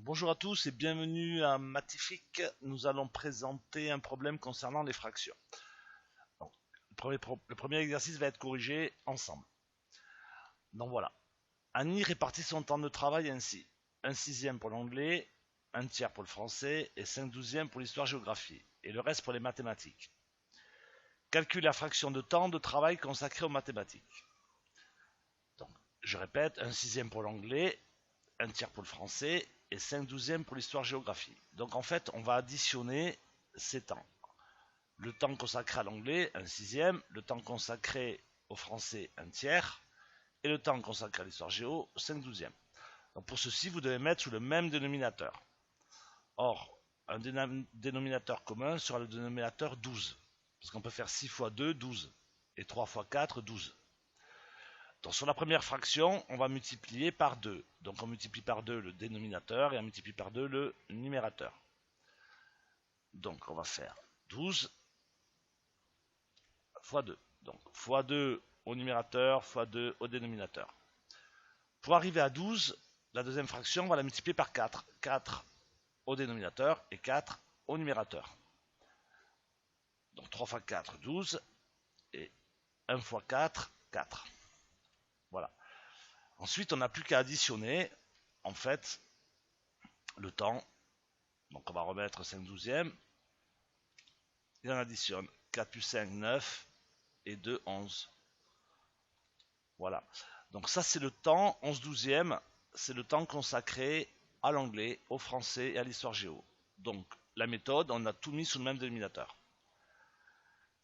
Bonjour à tous et bienvenue à Matific. Nous allons présenter un problème concernant les fractions. Donc, le premier exercice va être corrigé ensemble. Donc voilà. Annie répartit son temps de travail ainsi. 1/6 pour l'anglais, 1/3 pour le français et 5/12 pour l'histoire-géographie. Et le reste pour les mathématiques. Calcule la fraction de temps de travail consacrée aux mathématiques. Donc, je répète, 1/6 pour l'anglais, 1/3 pour le français et 5/12 pour l'histoire-géographie. Donc en fait, on va additionner ces temps. Le temps consacré à l'anglais, 1/6, le temps consacré au français, 1/3, et le temps consacré à l'histoire-géo, 5/12. Donc pour ceci, vous devez mettre sous le même dénominateur. Or, un dénominateur commun sera le dénominateur 12. Parce qu'on peut faire 6 fois 2, 12. Et 3 fois 4, 12. Donc sur la première fraction, on va multiplier par 2. Donc on multiplie par 2 le dénominateur et on multiplie par 2 le numérateur. Donc on va faire 12 fois 2. Donc fois 2 au numérateur, fois 2 au dénominateur. Pour arriver à 12, la deuxième fraction, on va la multiplier par 4. 4 au dénominateur et 4 au numérateur. Donc 3 fois 4, 12. Et 1 fois 4, 4. Voilà. Ensuite, on n'a plus qu'à additionner, en fait, le temps. Donc on va remettre 5/12. Et on additionne 4 plus 5, 9 et 2, 11. Voilà. Donc ça c'est le temps, 11/12, c'est le temps consacré à l'anglais, au français et à l'histoire géo. Donc la méthode, on a tout mis sous le même dénominateur.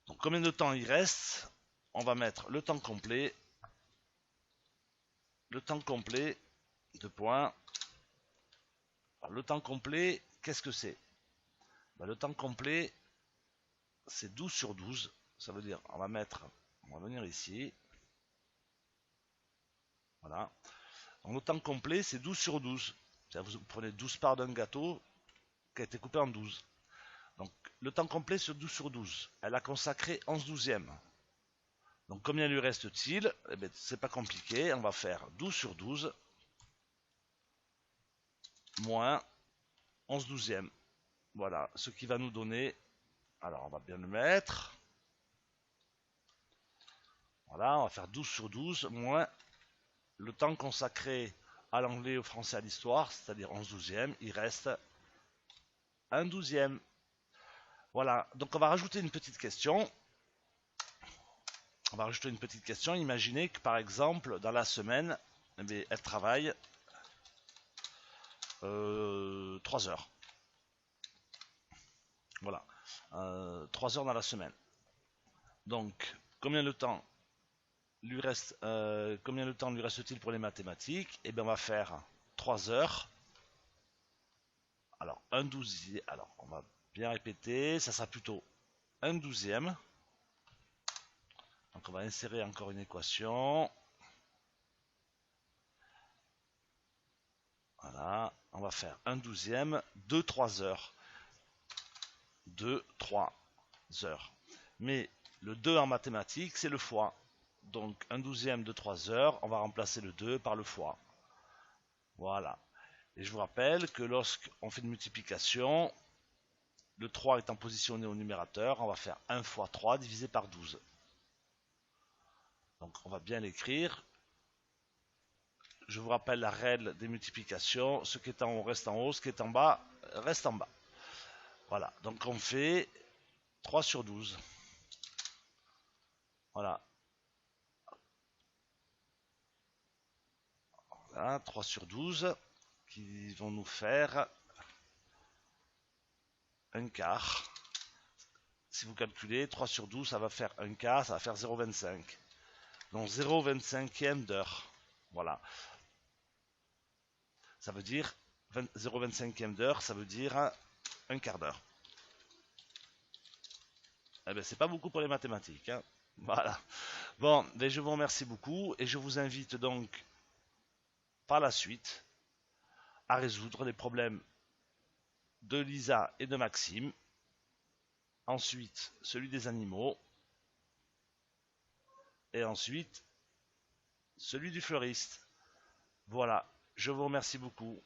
Donc combien de temps il reste? On va mettre le temps complet, deux points. Alors, le temps complet, qu'est-ce que c'est? Le temps complet, c'est 12 sur 12. Ça veut dire, on va venir ici. Voilà. Donc le temps complet, c'est 12 sur 12. Vous prenez 12 parts d'un gâteau qui a été coupé en 12. Donc le temps complet sur 12 sur 12. Elle a consacré 11/12. Donc combien lui reste-t-il? Eh bien, c'est pas compliqué. On va faire 12 sur 12 moins 11/12. Voilà, ce qui va nous donner... Alors on va bien le mettre. Voilà, on va faire 12 sur 12 moins le temps consacré à l'anglais, au français, à l'histoire, c'est-à-dire 11/12, il reste 1/12. Voilà, donc on va rajouter une petite question. Imaginez que par exemple, dans la semaine, elle travaille 3 heures. Voilà, 3 heures dans la semaine. Donc, combien de temps lui reste-t-il pour les mathématiques? Eh bien, on va faire 3 heures. Alors, 1/12. Alors, on va bien répéter. Ça sera plutôt 1/12. Donc, on va insérer encore une équation. Voilà, on va faire 1/12 de 3 heures. 3 heures. Mais le 2 en mathématiques, c'est le fois. Donc 1/12 de 3 heures, on va remplacer le 2 par le fois. Voilà. Et je vous rappelle que lorsqu'on fait une multiplication, le 3 étant positionné au numérateur, on va faire 1 fois 3 divisé par 12. Donc on va bien l'écrire. Je vous rappelle la règle des multiplications. Ce qui est en haut reste en haut, ce qui est en bas reste en bas. Voilà, donc on fait 3 sur 12. Voilà. Voilà, 3 sur 12 qui vont nous faire un quart. Si vous calculez, 3 sur 12, ça va faire un quart, ça va faire 0,25. Donc 0,25e d'heure. Voilà. Ça veut dire 0,25e d'heure, ça veut dire un quart d'heure. Eh bien, c'est pas beaucoup pour les mathématiques. Hein. Voilà. Bon, ben, je vous remercie beaucoup et je vous invite donc par la suite à résoudre les problèmes de Lisa et de Maxime. Ensuite, celui des animaux. Et ensuite, celui du fleuriste. Voilà, je vous remercie beaucoup.